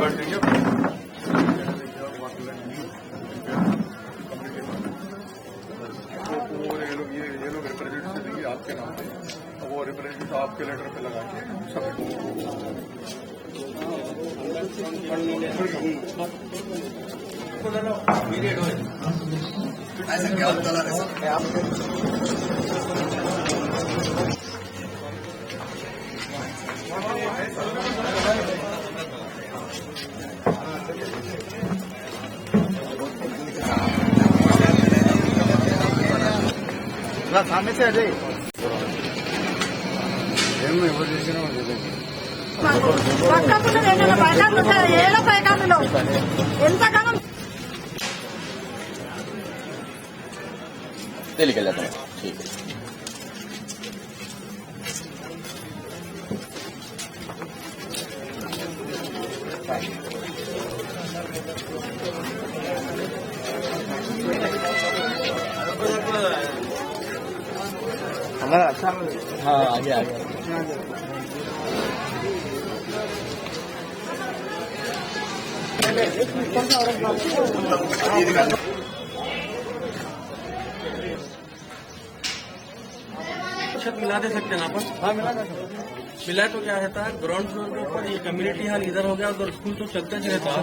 ये लोग रिप्रेजेंटेशन देंगे आपके नाम पे, वो रिप्रेजेंटेशन आपके लेटर पे लगा के सबमिट। ऐसा क्या होता है सामने से अजय ఎంతకాలం निकल जाता है। ठीक है, हमारा अच्छा। हाँ आगे आगे छत मिला दे सकते हैं आपस। हाँ मिला तो क्या रहता है, ग्राउंड फ्लोर के ऊपर ये कम्युनिटी हॉल इधर हो गया, उधर स्कूल तो चलते ही रहता है।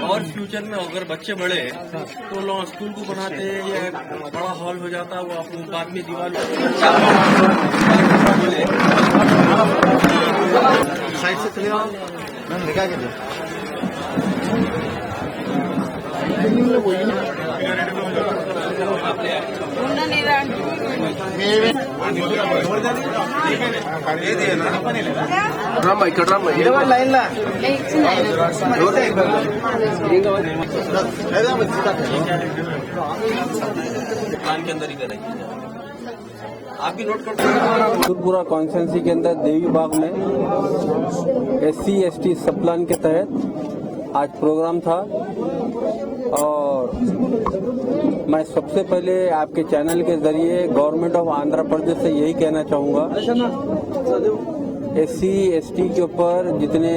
और फ्यूचर में अगर बच्चे बढ़े तो लोग स्कूल को बनाते या बड़ा हॉल हो जाता, वो अपनी बाद में दीवार साइड से चले आओ निकाल के दे। ఇక్కడ లైన్ के अंदर ही करेंगे। आपकी नोट कर पूरा कॉन्स्टिट्यूंसी के अंदर देवी बाग में SC/ST सब प्लान के तहत आज प्रोग्राम था। और मैं सबसे पहले आपके चैनल के जरिए गवर्नमेंट ऑफ आंध्र प्रदेश से यही कहना चाहूँगा, SC/ST के ऊपर जितने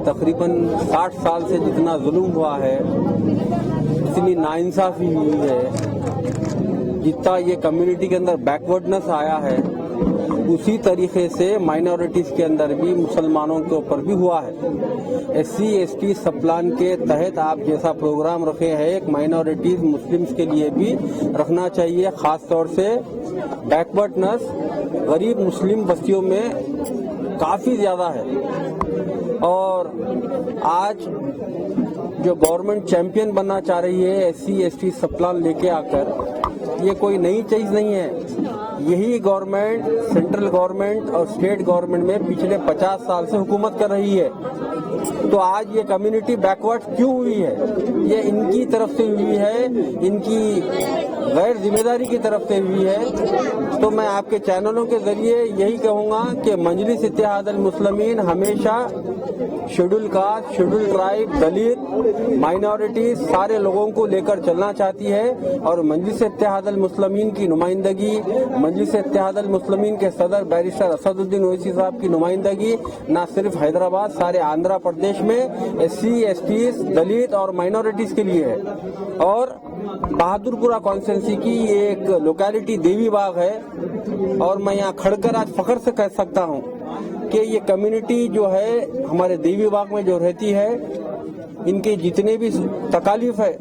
तकरीबन 60 साल से जितना जुल्म हुआ है, जितनी नाइंसाफी हुई है, जितना ये कम्युनिटी के अंदर बैकवर्डनेस आया है, उसी तरीके से माइनॉरिटीज के अंदर भी मुसलमानों के ऊपर भी हुआ है। SC/ST सब प्लान के तहत आप जैसा प्रोग्राम रखे हैं, एक माइनॉरिटीज मुस्लिम्स के लिए भी रखना चाहिए। खास तौर से बैकवर्डनेस गरीब मुस्लिम बस्तियों में काफी ज्यादा है। और आज जो गवर्नमेंट चैंपियन बनना चाह रही है SC/ST सब प्लान लेके आकर, ये कोई नई चीज नहीं है। यही गवर्नमेंट सेंट्रल गवर्नमेंट और स्टेट गवर्नमेंट में पिछले 50 साल से हुकूमत कर रही है। तो आज ये कम्युनिटी बैकवर्ड क्यों हुई है? ये इनकी तरफ से हुई है, इनकी गैर जिम्मेदारी की तरफ से हुई है। तो मैं आपके चैनलों के जरिए यही कहूंगा कि मजलिस इत्तेहाद अल मुस्लिमीन हमेशा शेड्यूल कास्ट, शेड्यूल ट्राइब, दलित, माइनॉरिटीज सारे लोगों को लेकर चलना चाहती है। और मजलिस इत्तेहाद अल मुस्लिमीन की नुमाइंदगी, मजलिस इत्तेहाद अल मुस्लिमीन के सदर बैरिस्टर असदुद्दीन ओवैसी साहब की नुमाइंदगी न सिर्फ हैदराबाद, सारे आंध्र प्रदेश में SC/ST, दलित और माइनॉरिटीज के लिए है। और बहादुरपुरा कॉन्स्टिट्यूंसी की एक लोकेलिटी देवी बाग है, और मैं यहाँ खड़कर आज फख्र से कह सकता हूँ कि ये कम्युनिटी जो है हमारे देवी बाग में जो रहती है, इनके जितने भी तकालीफ है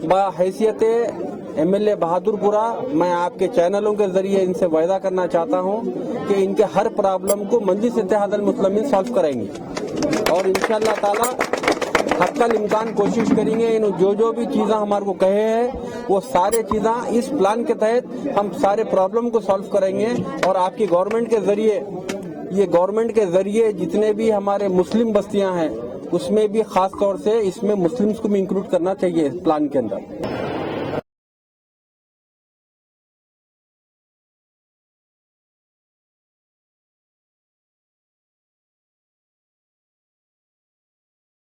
बहैसियत MLA बहादुरपुरा, मैं आपके चैनलों के जरिए इनसे वायदा करना चाहता हूं कि इनके हर प्रॉब्लम को मजलिस इत्तेहाद अल मुस्लिमीन सॉल्व करेंगे। और इंशाअल्लाह ताला हक्कल इम्कान कोशिश करेंगे इन जो भी चीज़ें हमारे को कहे हैं वो सारे चीज़ें इस प्लान के तहत हम सारे प्रॉब्लम को सॉल्व करेंगे। और आपकी गवर्नमेंट के जरिए, ये गवर्नमेंट के जरिए जितने भी हमारे मुस्लिम बस्तियां हैं उसमें भी खास तौर से इसमें मुस्लिम्स को भी इंक्लूड करना चाहिए इस प्लान के अंदर।